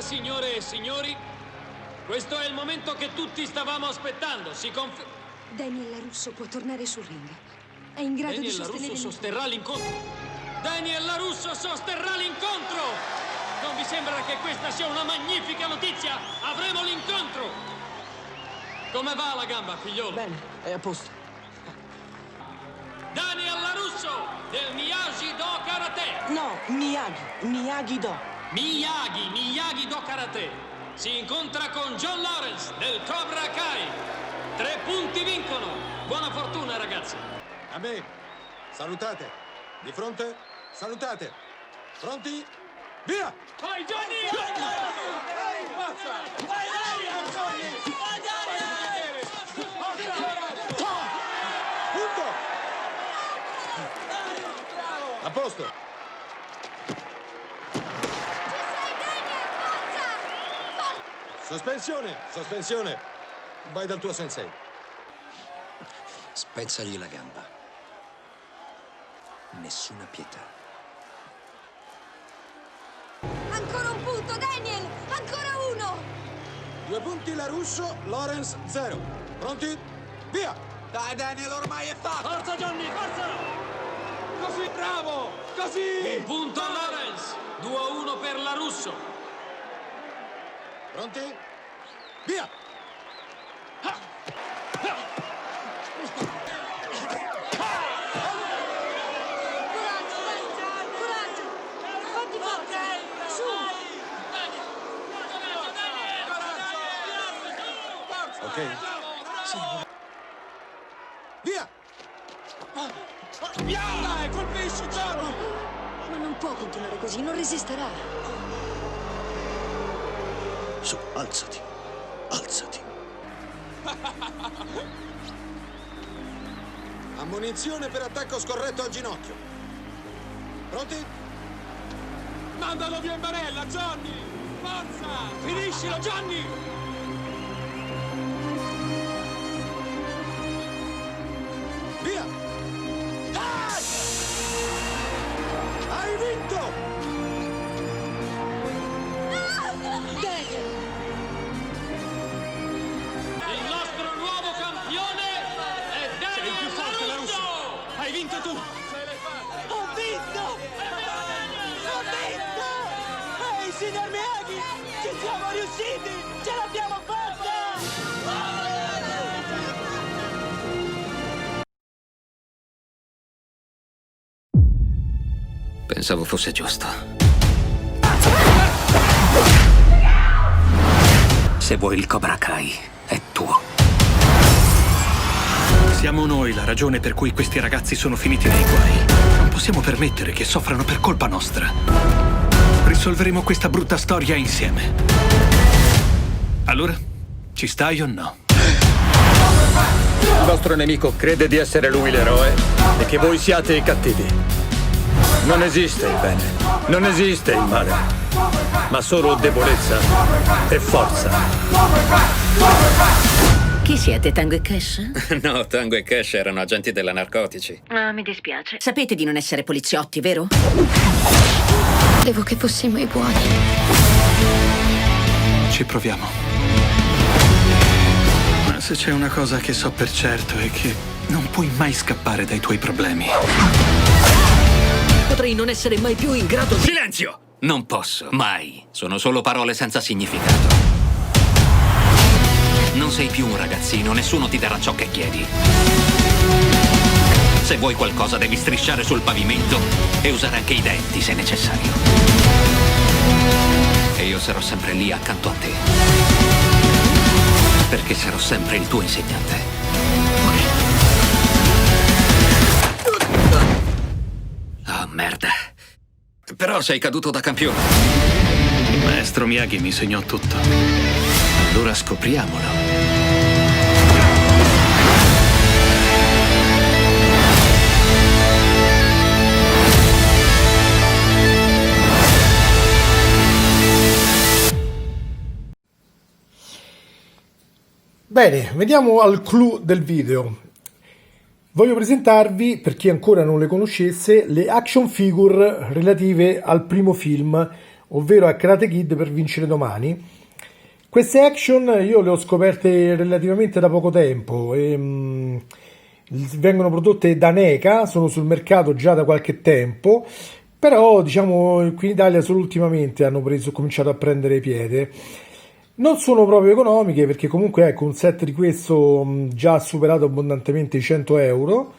ora, signore e signori, questo è il momento che tutti stavamo aspettando. Daniel LaRusso può tornare sul ring. È in grado di sostenere... Daniel LaRusso sosterrà l'incontro. Daniel LaRusso sosterrà l'incontro! Non vi sembra che questa sia una magnifica notizia? Avremo l'incontro! Come va la gamba, figliolo? Bene, è a posto. Daniel LaRusso del Miyagi-Do Karate. No, Miyagi-Do. Miyagi-Do Karate. Si incontra con John Lawrence del Cobra Kai. 3 punti vincono. Buona fortuna, ragazzi. A me. Salutate. Di fronte. Salutate. Pronti? Via! Vai, Johnny! Vai, forza! Vai, punto! A posto! Sospensione! Vai dal tuo sensei. Spezzagli la gamba. Nessuna pietà. Ancora un punto, Daniel! Ancora uno! 2 punti LaRusso, Lawrence 0. Pronti? Via! Dai, Daniel, ormai è fatto! Forza, Johnny, forza! Così, bravo! Così! Un punto a Lawrence. 2-1 per LaRusso. Pronti? Via! Coraggio! Fatti forza! Su! Ok? Via! Dai, colpisci, John! Ma non può continuare così, non resisterà. Su, alzati. Alzati. Ammonizione per attacco scorretto al ginocchio. Pronti? Mandalo via in barella, Johnny! Forza! Finiscilo, Johnny! Via! Hai vinto! Il nostro nuovo campione è Daniel LaRusso! Hai vinto tu! Ho vinto! Ho vinto! Ehi, signor Miyagi! Ci siamo riusciti! Ce l'abbiamo fatta! Pensavo fosse giusto. Se vuoi il Cobra Kai, è tuo. Siamo noi la ragione per cui questi ragazzi sono finiti nei guai. Non possiamo permettere che soffrano per colpa nostra. Risolveremo questa brutta storia insieme. Allora, ci stai o no? Il vostro nemico crede di essere lui l'eroe e che voi siate i cattivi. Non esiste il bene, non esiste il male, ma solo debolezza e forza. Chi siete, Tango e Cash? No, Tango e Cash erano agenti della narcotici. Ah, mi dispiace. Sapete di non essere poliziotti, vero? Credevo che fossimo i buoni. Ci proviamo. Ma se c'è una cosa che so per certo è che non puoi mai scappare dai tuoi problemi. Potrei non essere mai più in grado di... Silenzio! Non posso, mai. Sono solo parole senza significato. Non sei più un ragazzino, nessuno ti darà ciò che chiedi. Se vuoi qualcosa devi strisciare sul pavimento e usare anche i denti se necessario. E io sarò sempre lì accanto a te. Perché sarò sempre il tuo insegnante. Oh, merda. Però sei caduto da campione. Maestro Miyagi mi insegnò tutto. Allora scopriamolo. Bene, veniamo al clou del video. Voglio presentarvi, per chi ancora non le conoscesse, le action figure relative al primo film, ovvero a Karate Kid per vincere domani. Queste action io le ho scoperte relativamente da poco tempo e vengono prodotte da NECA, sono sul mercato già da qualche tempo, però diciamo qui in Italia solo ultimamente hanno cominciato a prendere piede. Non sono proprio economiche perché comunque ecco un set di questo già ha superato abbondantemente i 100 euro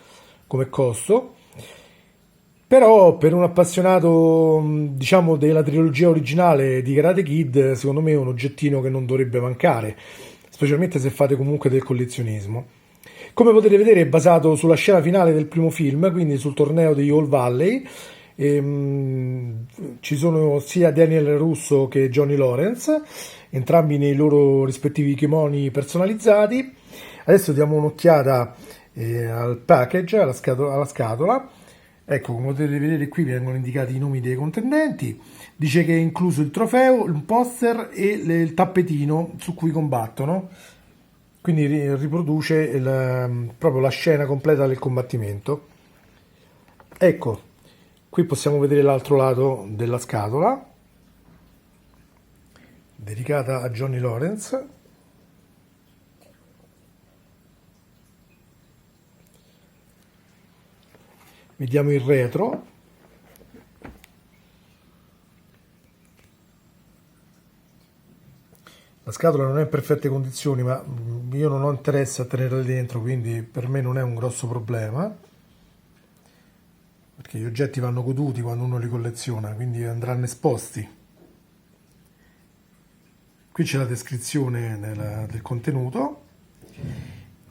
come costo, però per un appassionato diciamo della trilogia originale di Karate Kid secondo me è un oggettino che non dovrebbe mancare, specialmente se fate comunque del collezionismo. Come potete vedere è basato sulla scena finale del primo film, quindi sul torneo di All Valley. Ci sono sia Daniel Russo che Johnny Lawrence, entrambi nei loro rispettivi kimoni personalizzati. Adesso diamo un'occhiata al package, alla scatola. Ecco, come potete vedere qui vengono indicati i nomi dei contendenti. Dice che è incluso il trofeo, il poster e il tappetino su cui combattono. Quindi riproduce proprio la scena completa del combattimento. Ecco, qui possiamo vedere l'altro lato della scatola, dedicata a Johnny Lawrence. Vediamo il retro. La scatola non è in perfette condizioni, ma io non ho interesse a tenerla dentro, quindi per me non è un grosso problema, perché gli oggetti vanno goduti quando uno li colleziona, quindi andranno esposti. Qui c'è la descrizione del contenuto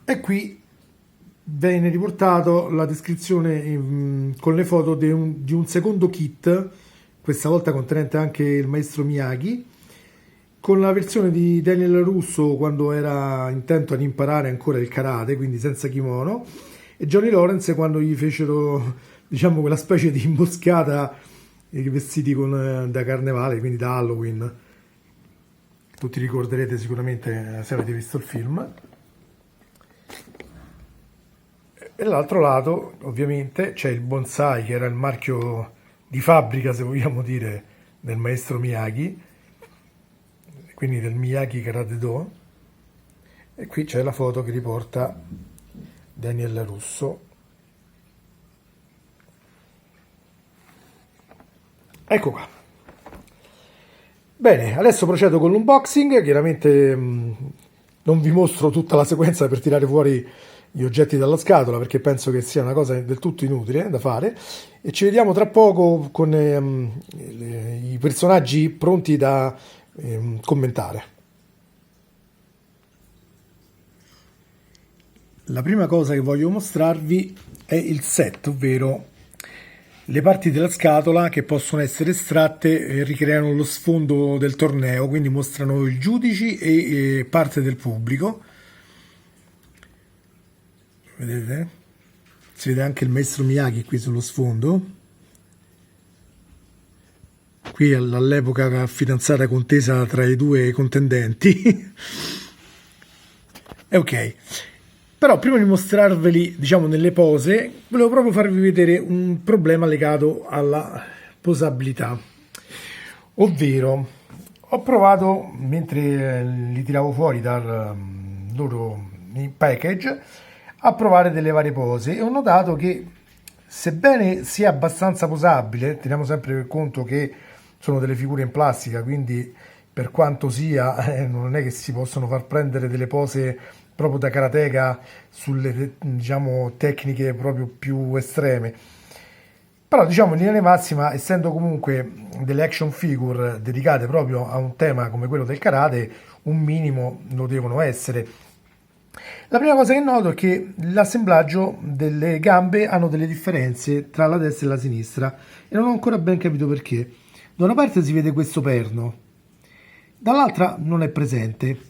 e qui viene riportato la descrizione con le foto di un secondo kit, questa volta contenente anche il maestro Miyagi, con la versione di Daniel Russo quando era intento ad imparare ancora il karate, quindi senza kimono, e Johnny Lawrence quando gli fecero, diciamo, quella specie di imboscata vestiti da carnevale, quindi da Halloween. Tutti ricorderete sicuramente se avete visto il film. E l'altro lato, ovviamente, c'è il bonsai, che era il marchio di fabbrica, se vogliamo dire, del maestro Miyagi, quindi del Miyagi Karate Do, e qui c'è la foto che riporta Daniel Russo. Ecco qua. Bene, adesso procedo con l'unboxing. Chiaramente non vi mostro tutta la sequenza per tirare fuori gli oggetti dalla scatola, perché penso che sia una cosa del tutto inutile da fare, e ci vediamo tra poco con i personaggi pronti da commentare. La prima cosa che voglio mostrarvi è il set, ovvero le parti della scatola che possono essere estratte e ricreano lo sfondo del torneo, quindi mostrano i giudici e parte del pubblico. Vedete? Si vede anche il maestro Miyagi qui sullo sfondo. Qui all'epoca fidanzata contesa tra i due contendenti. E ok. Però prima di mostrarveli, diciamo, nelle pose, volevo proprio farvi vedere un problema legato alla posabilità. Ovvero, ho provato, mentre li tiravo fuori dal loro package, a provare delle varie pose e ho notato che, sebbene sia abbastanza posabile, teniamo sempre conto che sono delle figure in plastica, quindi per quanto sia, non è che si possono far prendere delle pose proprio da karateka sulle, diciamo, tecniche proprio più estreme. Però, diciamo, in linea di massima, essendo comunque delle action figure dedicate proprio a un tema come quello del karate, un minimo lo devono essere. La prima cosa che noto è che l'assemblaggio delle gambe hanno delle differenze tra la destra e la sinistra e non ho ancora ben capito perché. Da una parte si vede questo perno, dall'altra non è presente.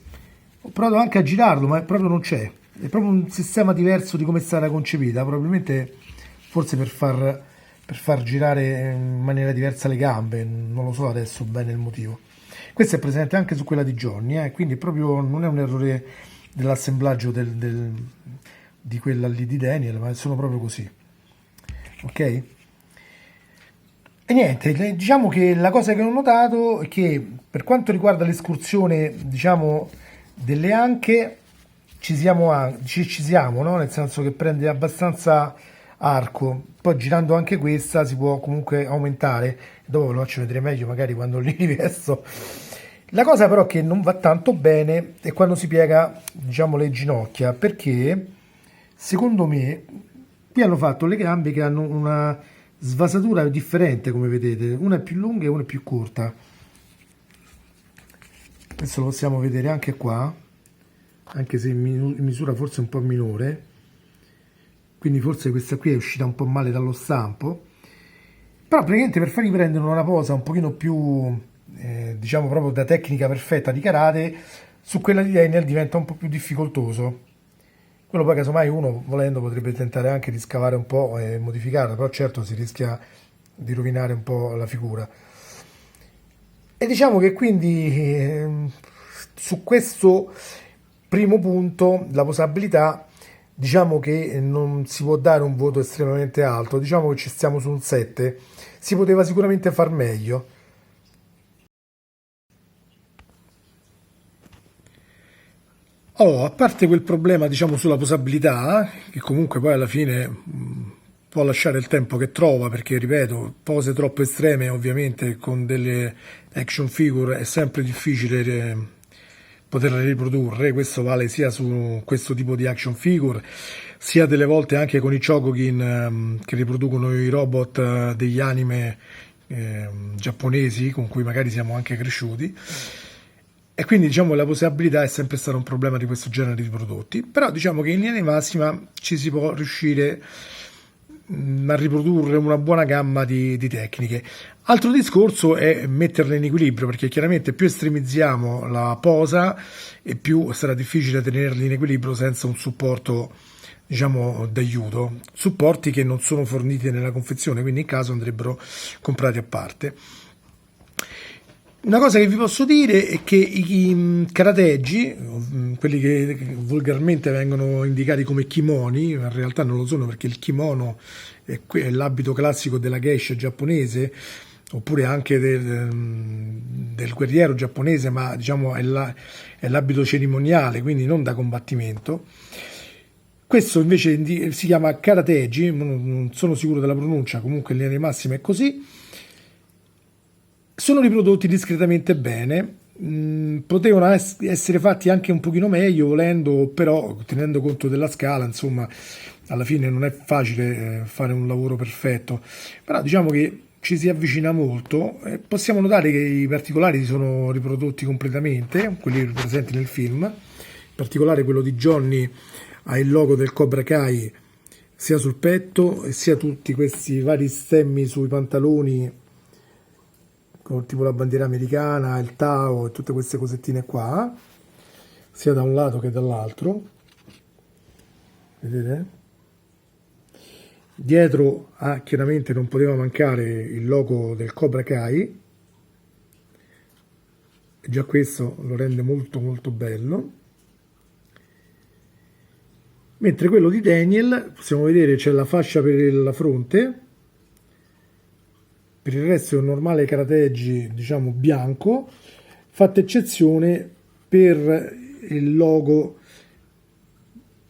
Ho provato anche a girarlo, ma proprio non c'è. È proprio un sistema diverso di come è stata concepita, probabilmente forse per far girare in maniera diversa le gambe, non lo so adesso bene il motivo. Questo è presente anche su quella di Johnny, quindi proprio non è un errore dell'assemblaggio di quella lì di Daniel, ma sono proprio così. Ok? E niente, diciamo che la cosa che ho notato è che per quanto riguarda l'escursione, diciamo, delle anche, ci siamo, no? Nel senso che prende abbastanza arco, poi girando anche questa si può comunque aumentare, dopo ve lo faccio vedere meglio magari quando li rivesto. La cosa però che non va tanto bene è quando si piega, diciamo, le ginocchia, perché secondo me qui hanno fatto le gambe che hanno una svasatura differente, come vedete, una è più lunga e una è più corta. Questo lo possiamo vedere anche qua, anche se in misura forse un po' minore, quindi forse questa qui è uscita un po' male dallo stampo, però praticamente per fargli prendere una posa un pochino più diciamo proprio da tecnica perfetta di karate, su quella di Daniel diventa un po' più difficoltoso. Quello poi casomai uno volendo potrebbe tentare anche di scavare un po' e modificarla, però certo si rischia di rovinare un po' la figura. E diciamo che quindi su questo primo punto, la posabilità, diciamo che non si può dare un voto estremamente alto, diciamo che ci stiamo su un 7, si poteva sicuramente far meglio. Allora, a parte quel problema, diciamo, sulla posabilità, che comunque poi alla fine può lasciare il tempo che trova, perché, ripeto, pose troppo estreme, ovviamente, con delle action figure è sempre difficile poterle riprodurre. Questo vale sia su questo tipo di action figure, sia delle volte anche con i Chogokin che riproducono i robot degli anime giapponesi, con cui magari siamo anche cresciuti. E quindi diciamo la posabilità è sempre stato un problema di questo genere di prodotti, però diciamo che in linea di massima ci si può riuscire a riprodurre una buona gamma di tecniche. Altro discorso è metterle in equilibrio, perché chiaramente più estremizziamo la posa e più sarà difficile tenerli in equilibrio senza un supporto, diciamo, d'aiuto, supporti che non sono forniti nella confezione, quindi in caso andrebbero comprati a parte. Una cosa che vi posso dire è che i karateggi, quelli che volgarmente vengono indicati come kimoni, in realtà non lo sono, perché il kimono è l'abito classico della geisha giapponese, oppure anche del guerriero giapponese, ma diciamo è l'abito cerimoniale, quindi non da combattimento. Questo invece si chiama karateji, non sono sicuro della pronuncia, comunque in linea di massima è così. Sono riprodotti discretamente bene, potevano essere fatti anche un pochino meglio volendo, però tenendo conto della scala, insomma, alla fine non è facile fare un lavoro perfetto, però diciamo che ci si avvicina molto. Possiamo notare che i particolari sono riprodotti completamente, quelli presenti nel film, in particolare quello di Johnny ha il logo del Cobra Kai sia sul petto e sia tutti questi vari stemmi sui pantaloni, tipo la bandiera americana, il Tao e tutte queste cosettine qua, sia da un lato che dall'altro, vedete? Dietro chiaramente non poteva mancare il logo del Cobra Kai, e già questo lo rende molto molto bello. Mentre quello di Daniel, possiamo vedere, c'è la fascia per la fronte. Per il resto è un normale karateji, diciamo, bianco, fatta eccezione per il logo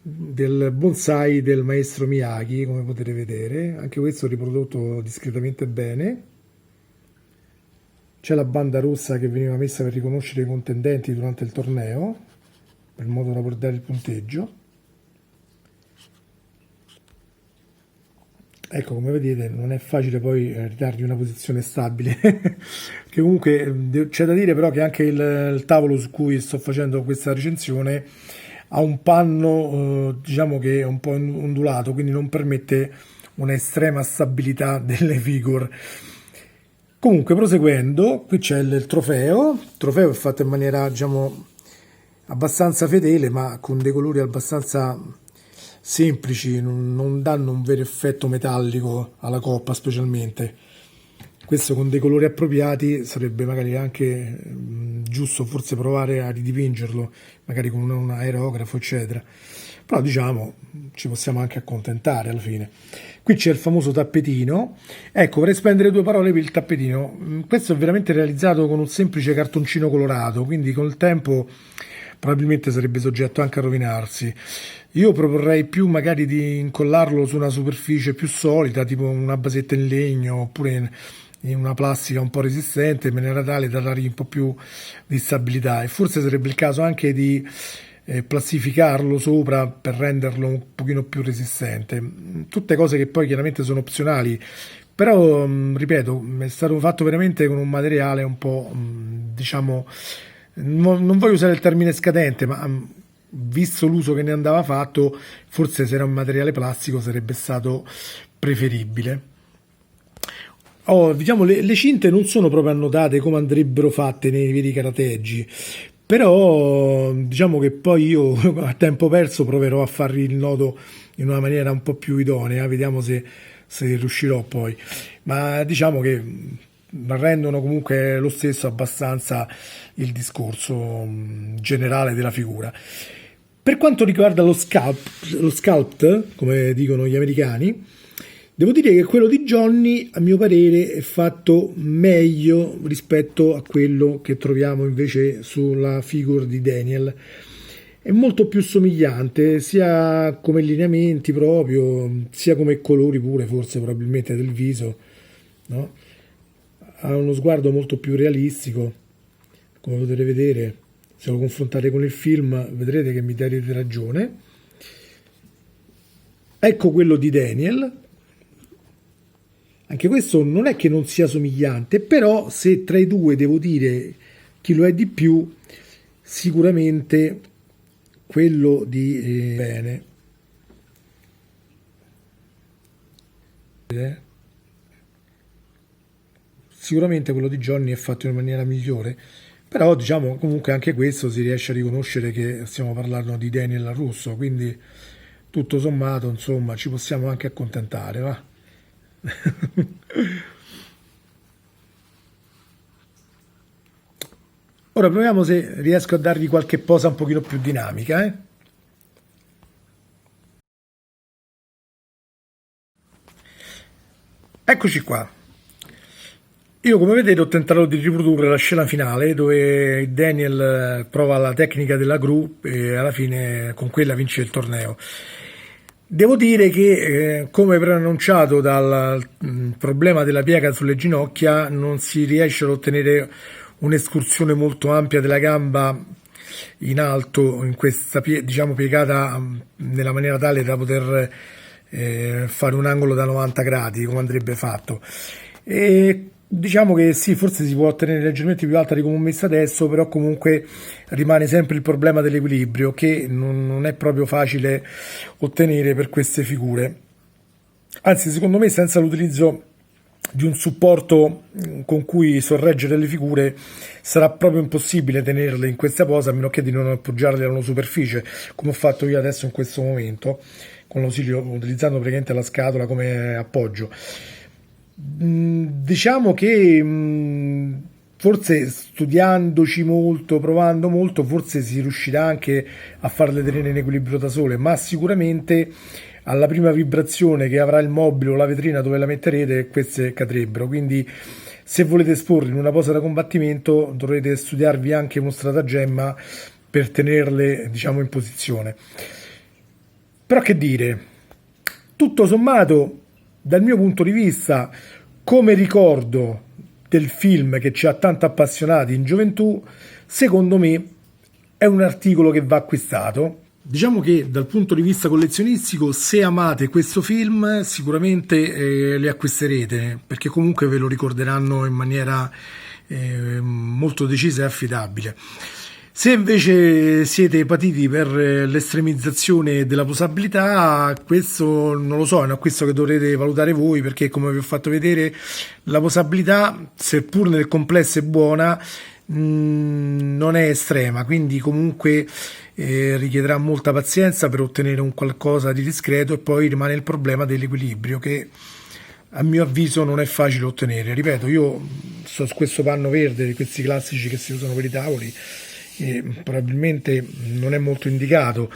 del bonsai del maestro Miyagi, come potete vedere. Anche questo riprodotto discretamente bene. C'è la banda rossa che veniva messa per riconoscere i contendenti durante il torneo, per modo da guardare il punteggio. Ecco, come vedete non è facile poi ridargli una posizione stabile, che comunque c'è da dire però che anche il tavolo su cui sto facendo questa recensione ha un panno diciamo che è un po' ondulato, quindi non permette un'estrema stabilità delle figure. Comunque, proseguendo, qui c'è il trofeo. Il trofeo è fatto in maniera, diciamo, abbastanza fedele, ma con dei colori abbastanza semplici, non danno un vero effetto metallico alla coppa specialmente. Questo con dei colori appropriati sarebbe magari anche giusto forse provare a ridipingerlo, magari con un aerografo eccetera. però diciamo ci possiamo anche accontentare alla fine. Qui c'è il famoso tappetino. Ecco, vorrei spendere 2 parole per il tappetino. Questo è veramente realizzato con un semplice cartoncino colorato, quindi col tempo probabilmente sarebbe soggetto anche a rovinarsi. Io proporrei più magari di incollarlo su una superficie più solida, tipo una basetta in legno, oppure in una plastica un po' resistente, in maniera tale da dargli un po' più di stabilità, e forse sarebbe il caso anche di plastificarlo sopra per renderlo un pochino più resistente. Tutte cose che poi chiaramente sono opzionali, però ripeto, è stato fatto veramente con un materiale un po' diciamo, non voglio usare il termine scadente, ma visto l'uso che ne andava fatto, forse se era un materiale plastico sarebbe stato preferibile. Diciamo, le cinte non sono proprio annotate come andrebbero fatte nei veri karateggi, però diciamo che poi io a tempo perso proverò a fare il nodo in una maniera un po' più idonea, vediamo se riuscirò poi, ma diciamo che rendono comunque lo stesso abbastanza il discorso generale della figura. Per quanto riguarda lo sculpt, come dicono gli americani, devo dire che quello di Johnny, a mio parere, è fatto meglio rispetto a quello che troviamo invece sulla figure di Daniel. È molto più somigliante, sia come lineamenti proprio, sia come colori pure, forse probabilmente del viso, no? Ha uno sguardo molto più realistico, come potete vedere. Se lo confrontate con il film vedrete che mi darete ragione. Ecco quello di Daniel. Anche questo non è che non sia somigliante, però se tra i due devo dire chi lo è di più, sicuramente quello di bene. Sicuramente quello di Johnny è fatto in maniera migliore, però diciamo comunque anche questo si riesce a riconoscere che stiamo parlando di Daniel LaRusso, quindi tutto sommato insomma ci possiamo anche accontentare, va? Ora proviamo se riesco a dargli qualche posa un pochino più dinamica, Eccoci qua. Io, come vedete, ho tentato di riprodurre la scena finale dove Daniel prova la tecnica della gru e alla fine con quella vince il torneo. Devo dire che, come preannunciato dal problema della piega sulle ginocchia, non si riesce ad ottenere un'escursione molto ampia della gamba in alto, in questa diciamo piegata nella maniera tale da poter fare un angolo da 90 gradi come andrebbe fatto. E diciamo che sì, forse si può ottenere leggermente più alta di come messa adesso, però comunque rimane sempre il problema dell'equilibrio che non è proprio facile ottenere per queste figure. Anzi, secondo me, senza l'utilizzo di un supporto con cui sorreggere le figure sarà proprio impossibile tenerle in questa posa, a meno che di non appoggiarle a una superficie, come ho fatto io adesso in questo momento, con l'ausilio, utilizzando praticamente la scatola come appoggio. Diciamo che forse studiandoci molto, provando molto, forse si riuscirà anche a farle tenere in equilibrio da sole, ma sicuramente alla prima vibrazione che avrà il mobile o la vetrina dove la metterete, queste cadrebbero. Quindi se volete esporre in una posa da combattimento dovrete studiarvi anche uno stratagemma per tenerle, diciamo, in posizione. Però che dire, tutto sommato, dal mio punto di vista, come ricordo del film che ci ha tanto appassionati in gioventù, secondo me è un articolo che va acquistato. Diciamo che dal punto di vista collezionistico, se amate questo film, sicuramente li acquisterete, perché comunque ve lo ricorderanno in maniera molto decisa e affidabile. Se invece siete patiti per l'estremizzazione della posabilità, questo non lo so, è un acquisto che dovrete valutare voi, perché come vi ho fatto vedere la posabilità, seppur nel complesso è buona, non è estrema, quindi comunque richiederà molta pazienza per ottenere un qualcosa di discreto, e poi rimane il problema dell'equilibrio che a mio avviso non è facile ottenere. Ripeto, io sto su questo panno verde, questi classici che si usano per i tavoli, probabilmente non è molto indicato,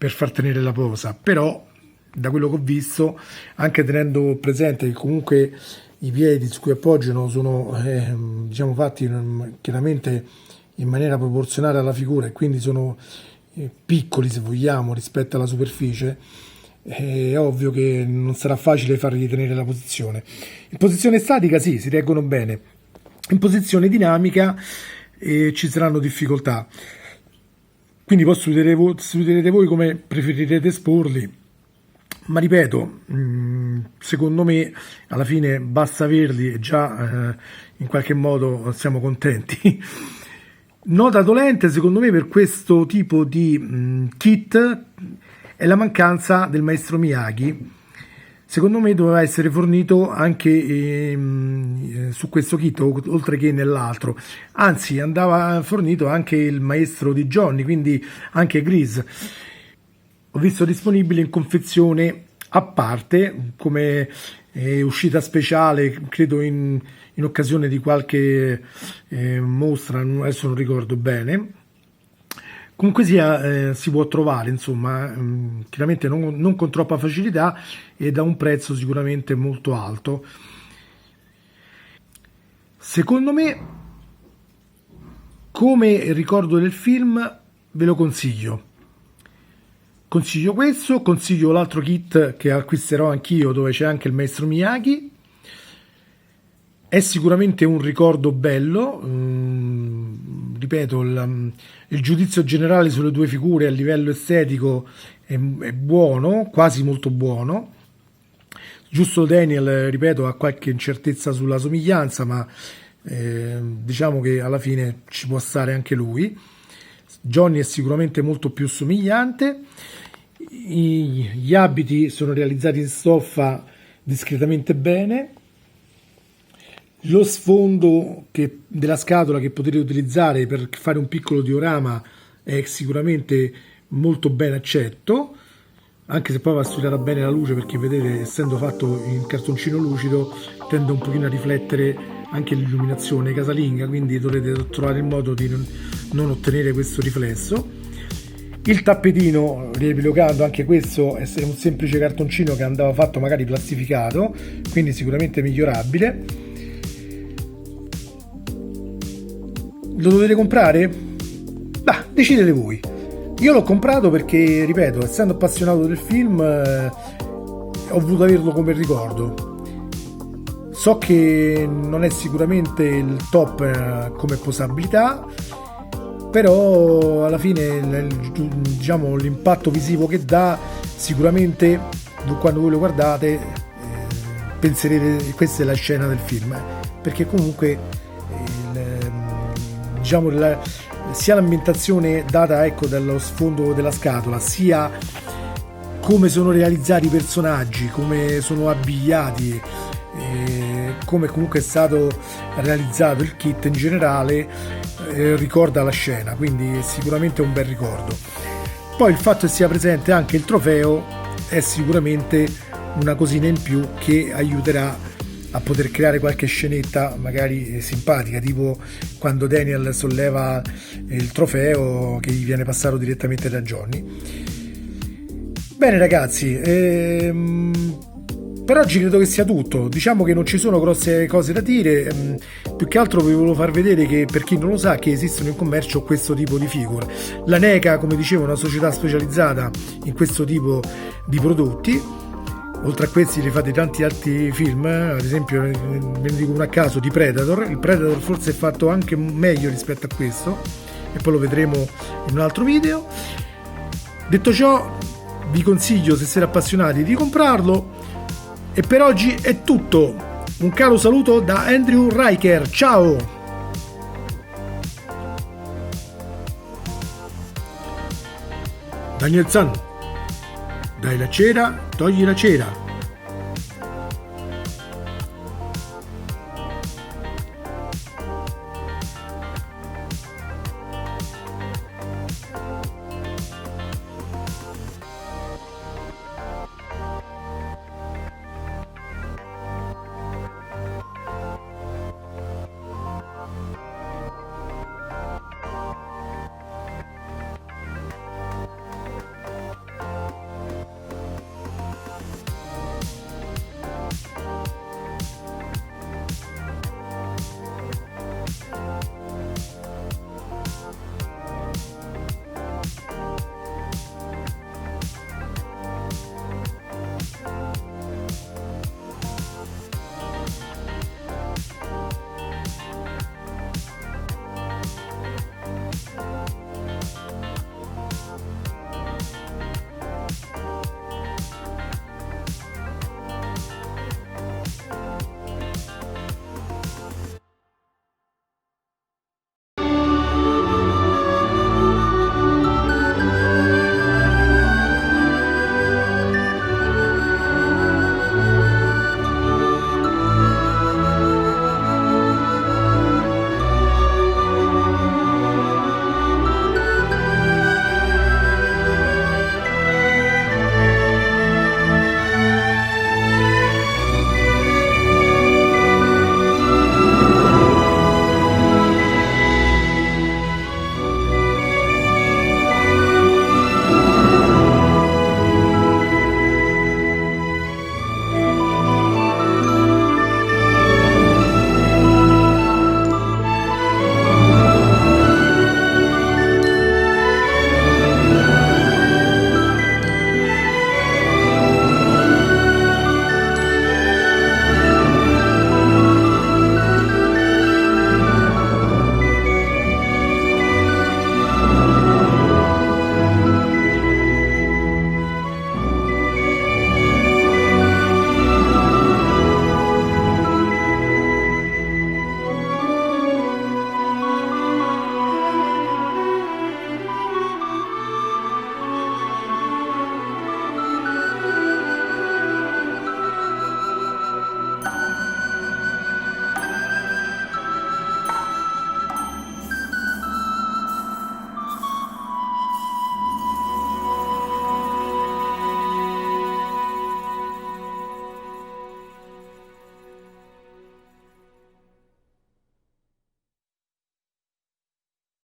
per far tenere la posa, però da quello che ho visto, anche tenendo presente che comunque i piedi su cui appoggiano sono diciamo fatti chiaramente in maniera proporzionale alla figura e quindi sono piccoli, se vogliamo, rispetto alla superficie, è ovvio che non sarà facile fargli tenere la posizione. In posizione statica sì, si reggono bene, in posizione dinamica ci saranno difficoltà, quindi poi studirete voi come preferirete esporli, ma ripeto, secondo me alla fine basta averli e già in qualche modo siamo contenti. Nota dolente secondo me per questo tipo di kit è la mancanza del maestro Miyagi. Secondo me doveva essere fornito anche su questo kit, oltre che nell'altro. Anzi, andava fornito anche il maestro di Johnny, quindi anche Grease. Ho visto disponibile in confezione a parte, come uscita speciale, credo in occasione di qualche mostra, adesso non ricordo bene. Comunque sia, si può trovare, insomma, chiaramente non con troppa facilità e da un prezzo sicuramente molto alto. Secondo me, come ricordo del film, ve lo consiglio. Consiglio questo, consiglio l'altro kit che acquisterò anch'io, dove c'è anche il maestro Miyagi. È sicuramente un ricordo bello, ripeto, il giudizio generale sulle due figure a livello estetico è buono, quasi molto buono. Giusto Daniel, ripeto, ha qualche incertezza sulla somiglianza, ma diciamo che alla fine ci può stare anche lui. Johnny è sicuramente molto più somigliante. Gli abiti sono realizzati in stoffa discretamente bene. Lo sfondo della scatola che potete utilizzare per fare un piccolo diorama è sicuramente molto ben accetto, anche se poi va studiata bene la luce, perché vedete, essendo fatto in cartoncino lucido, tende un pochino a riflettere anche l'illuminazione casalinga, quindi dovrete trovare il modo di non ottenere questo riflesso. Il tappetino, riepilogando, anche questo è un semplice cartoncino che andava fatto magari plastificato, quindi sicuramente migliorabile. Lo dovete comprare? Bah, decidete voi. Io l'ho comprato perché, ripeto, essendo appassionato del film, ho voluto averlo come ricordo. So che non è sicuramente il top come posabilità, però alla fine diciamo l'impatto visivo che dà, sicuramente quando voi lo guardate penserete questa è la scena del film, perché comunque diciamo sia l'ambientazione data, ecco, dallo sfondo della scatola, sia come sono realizzati i personaggi, come sono abbigliati, come comunque è stato realizzato il kit in generale, ricorda la scena, quindi è sicuramente un bel ricordo. Poi il fatto che sia presente anche il trofeo è sicuramente una cosina in più che aiuterà a poter creare qualche scenetta magari simpatica, tipo quando Daniel solleva il trofeo che gli viene passato direttamente da Johnny. Bene ragazzi, per oggi credo che sia tutto. Diciamo che non ci sono grosse cose da dire, più che altro vi volevo far vedere che, per chi non lo sa, che esistono in commercio questo tipo di figure. La NECA, come dicevo, è una società specializzata in questo tipo di prodotti. Oltre a questi li fate tanti altri film, ad esempio ve ne dico uno a caso, di Predator. Il Predator forse è fatto anche meglio rispetto a questo, e poi lo vedremo in un altro video. Detto ciò, vi consiglio, se siete appassionati, di comprarlo, e per oggi è tutto. Un caro saluto da Andrew Riker, ciao! Daniel San, dai la cera, togli la cera.